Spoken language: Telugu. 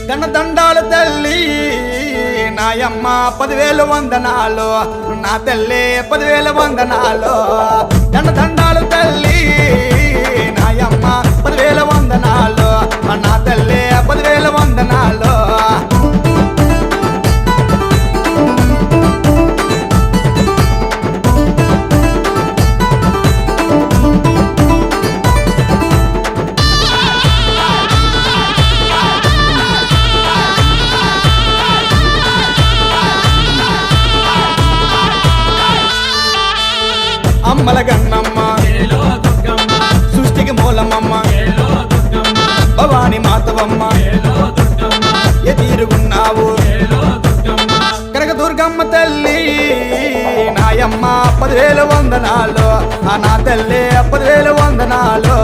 దండాలు తల్లి నాయమ్మ 10,000 వందనాలు నా తల్లి 10,000 వందనాలు దండాలు తల్లి నాయమ్మ 10,000 వందనాలు నా తల్లి 10,000 వందనాలు అమ్మల గన్నమ్మ సృష్టికి మూలమమ్మ భవాని మాతవమ్మ ఎదురుగున్నావు కనక దుర్గమ్మ తల్లి నాయమ్మ 10,000 వందనాలు నా తల్లి 10,000 వందనాలు